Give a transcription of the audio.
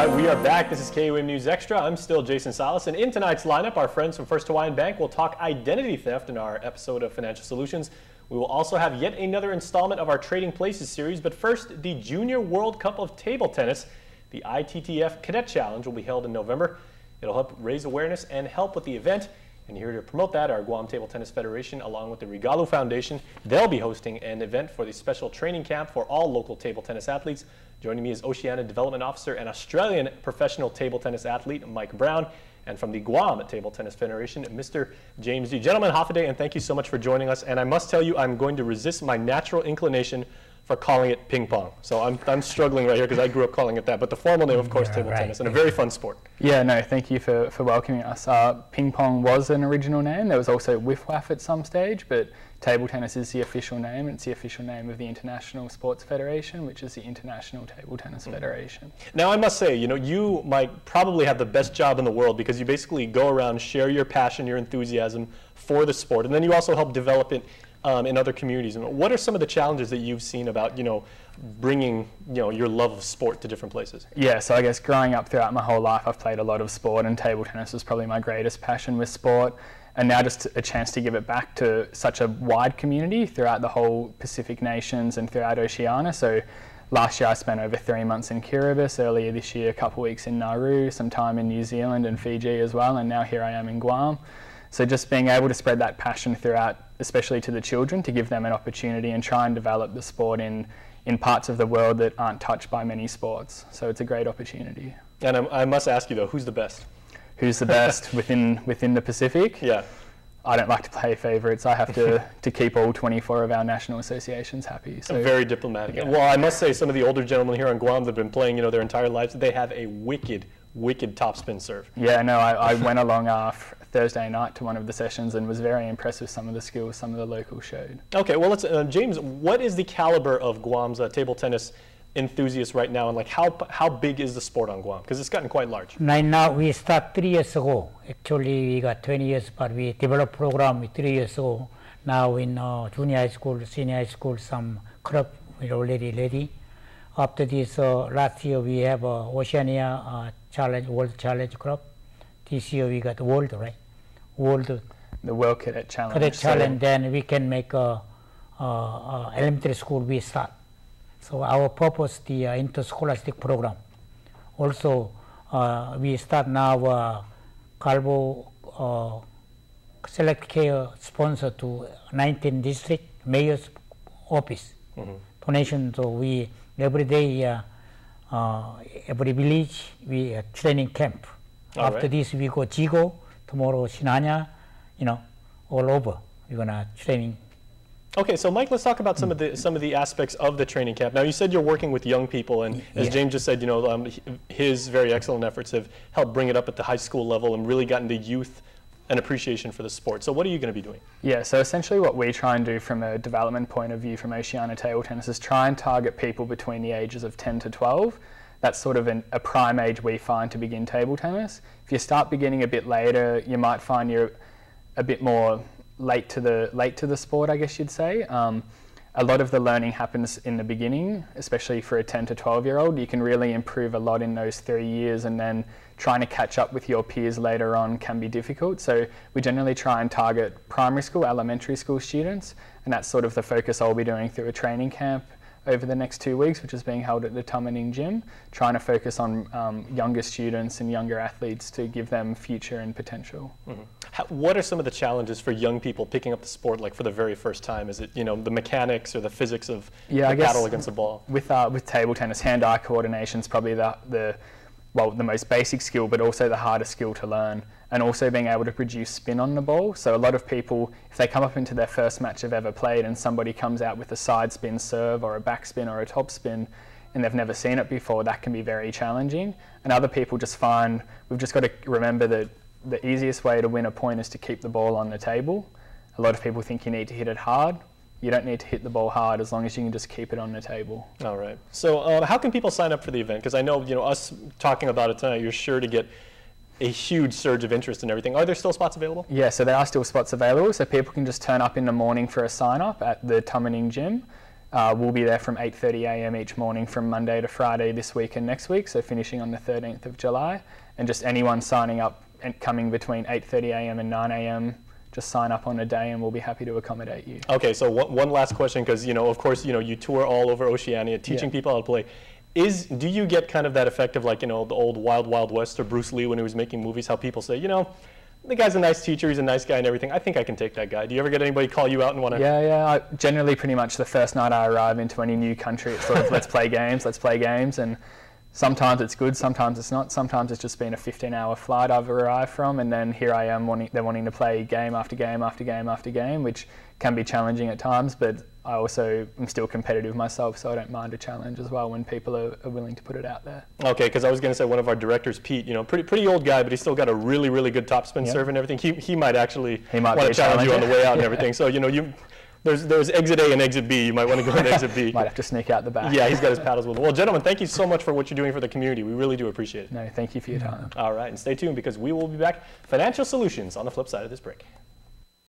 All right, we are back. This is KUAM News Extra. I'm still Jason Salas, and in tonight's lineup, our friends from First Hawaiian Bank will talk identity theft in our episode of Financial Solutions. We will also have yet another installment of our Trading Places series, but first, the Junior World Cup of Table Tennis. The ITTF Cadet Challenge will be held in November. It'll help raise awareness and help with the event. And here to promote that, our Guam Table Tennis Federation, along with the Regalu Foundation, they'll be hosting an event for the special training camp for all local table tennis athletes. Joining me is Oceania Development Officer and Australian professional table tennis athlete Mike Brown, and from the Guam Table Tennis Federation, Mr. James D. Gentlemen, half a day, and thank you so much for joining us. And I must tell you, I'm going to resist my natural inclination for calling it ping pong. So I'm struggling right here because I grew up calling it that. But the formal name, of course, table tennis, and a very fun sport. Yeah, no, thank you for welcoming us. Ping pong was an original name. There was also whiff-waff at some stage, but table tennis is the official name. It's the official name of the International Sports Federation, which is the International Table Tennis Federation. Now, I must say, you might probably have the best job in the world because you basically go around, share your passion, your enthusiasm for the sport, and then you also help develop it in other communities. And what are some of the challenges that you've seen about, bringing, your love of sport to different places? Yeah, so I guess growing up throughout my whole life, I've played a lot of sport, and table tennis was probably my greatest passion with sport. And now just a chance to give it back to such a wide community throughout the whole Pacific nations and throughout Oceania. So last year I spent over 3 months in Kiribati, earlier this year a couple of weeks in Nauru, some time in New Zealand and Fiji as well, and now here I am in Guam. So just being able to spread that passion throughout, especially to the children, to give them an opportunity and try and develop the sport in parts of the world that aren't touched by many sports. So it's a great opportunity. And I must ask you though, who's the best? Who's the best within the Pacific? Yeah. I don't like to play favourites. I have to keep all 24 of our national associations happy. So very diplomatic. Yeah. Well, I must say some of the older gentlemen here on Guam that have been playing, their entire lives, they have a wicked topspin serve. Yeah, no, I went along Thursday night to one of the sessions and was very impressed with some of the skills some of the locals showed. Okay, well, let's James, what is the caliber of Guam's table tennis enthusiasts right now, and how big is the sport on Guam? Because it's gotten quite large. Right now, we start 3 years ago. Actually, we got 20 years, but we developed program 3 years ago. Now in junior high school, senior high school, some club we're already ready. After this, last year we have Oceania Challenge, World Challenge Club. This year we got World, right? The World Cadet Challenge. Cadet Challenge, then we can make elementary school we start. So our purpose, the interscholastic program. Also, we start now Calvo Select Care sponsor to 19 district mayor's office. Donation, so we every day, every village, we training camp. After this, we go Jigo, tomorrow Shinanya, all over. We're gonna training. Okay, so Mike, let's talk about some of the aspects of the training camp. Now, you said you're working with young people, and as James just said, his very excellent efforts have helped bring it up at the high school level and really gotten the youth an appreciation for the sport. So what are you going to be doing? Yeah, so essentially what we try and do from a development point of view from Oceania Table Tennis is try and target people between the ages of 10 to 12. That's sort of a prime age we find to begin table tennis. If you start beginning a bit later, you might find you're a bit more late to the sport, I guess you'd say. A lot of the learning happens in the beginning, especially for a 10 to 12-year-old. You can really improve a lot in those 3 years, and then trying to catch up with your peers later on can be difficult. So we generally try and target primary school, elementary school students, and that's sort of the focus I'll be doing through a training camp over the next 2 weeks, which is being held at the Tumaning Gym, trying to focus on younger students and younger athletes to give them future and potential. What are some of the challenges for young people picking up the sport, like for the very first time? Is it the mechanics or the physics of the paddle against the ball? With table tennis, hand-eye coordination is probably the most basic skill, but also the hardest skill to learn, and also being able to produce spin on the ball. So a lot of people, if they come up into their first match they've ever played and somebody comes out with a side spin serve or a back spin or a top spin and they've never seen it before, that can be very challenging. And other people just find, we've just got to remember that the easiest way to win a point is to keep the ball on the table. A lot of people think you need to hit it hard. You don't need to hit the ball hard as long as you can just keep it on the table. All right. So how can people sign up for the event? Because I know, us talking about it tonight, you're sure to get a huge surge of interest and everything. Are there still spots available? Yeah, so there are still spots available. So people can just turn up in the morning for a sign up at the Tumaning Gym. We'll be there from 8:30 a.m. each morning from Monday to Friday this week and next week, so finishing on the 13th of July. And just anyone signing up and coming between 8:30 a.m. and 9 a.m., just sign up on a day and we'll be happy to accommodate you. Okay, so one last question, because, you know, of course, you know, you tour all over Oceania teaching people how to play. Do you get kind of that effect of, like, you know, the old Wild Wild West or Bruce Lee when he was making movies, how people say, you know, the guy's a nice teacher, he's a nice guy and everything, I think I can take that guy. Do you ever get anybody call you out and want to? Yeah. Generally, pretty much the first night I arrive into any new country, it's sort of let's play games, and sometimes it's good, sometimes it's not. Sometimes it's just been a 15-hour flight I've arrived from, and then here I am they're wanting to play game after game after game after game, which can be challenging at times, but I also am still competitive myself, so I don't mind a challenge as well when people are willing to put it out there. Okay, because I was going to say one of our directors, Pete, you know, pretty old guy, but he's still got a really, really good topspin serve and everything. He might actually want to challenge you on the way out and everything. So, you know, there's exit A and exit B. You might want to go into exit B. Might have to sneak out the back. Yeah, he's got his paddles with him. Well, gentlemen, thank you so much for what you're doing for the community. We really do appreciate it. No, thank you for your time. All right, and stay tuned because we will be back. Financial Solutions on the flip side of this break.